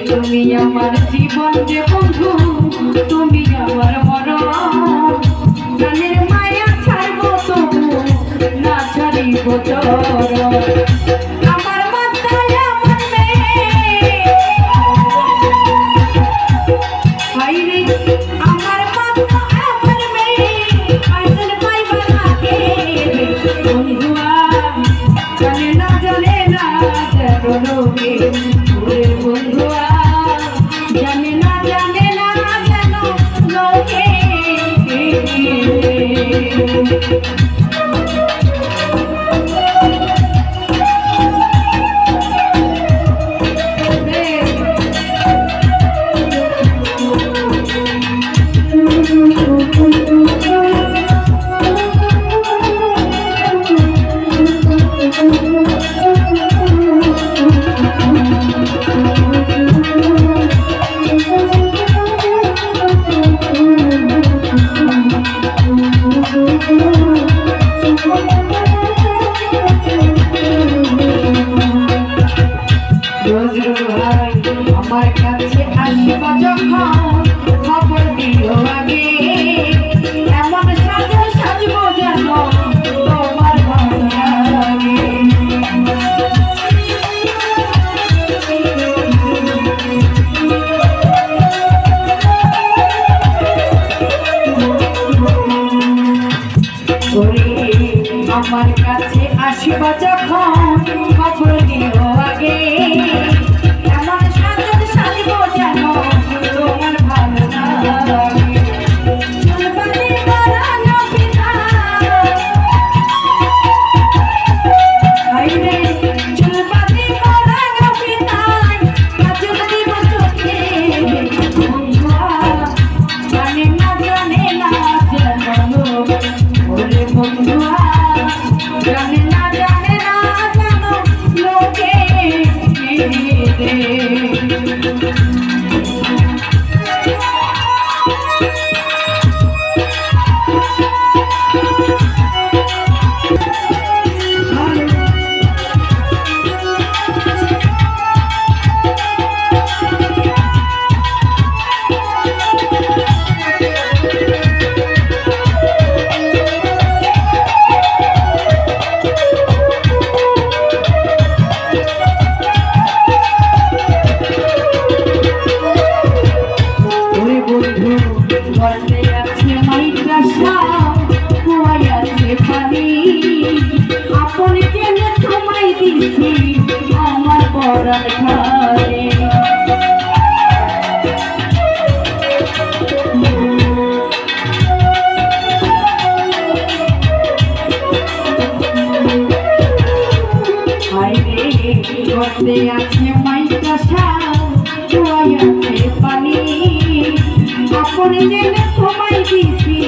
তুমি আমার জীবন যে বন্ধু, তুমি আমার মরণ, প্রাণের মায়া ছাড়বো তবু না ছাড়িব চরণ। আমার মাথায় আমার মেয়ে, হাইরে আমার মাথা আমার মেয়ে, আসল পাইবা না কে বন্ধুয়া, জানে না যেন লোকে ওরে বন্ধুয়া, জানে না যেন লোকে। আমার কাছে আসিবা যখন খবর দিও আগে, এমন সাজবো যেন তোমার ভালো লাগে। আমার কাছে আসিবা যখন খবর দিও আগে, আপনি জেনে তোমায় দিছি আমার পরাণ ঘরে। ঘরতে আছে মাইকা আছে পানি, আপনি জেনে তোমায় দিছি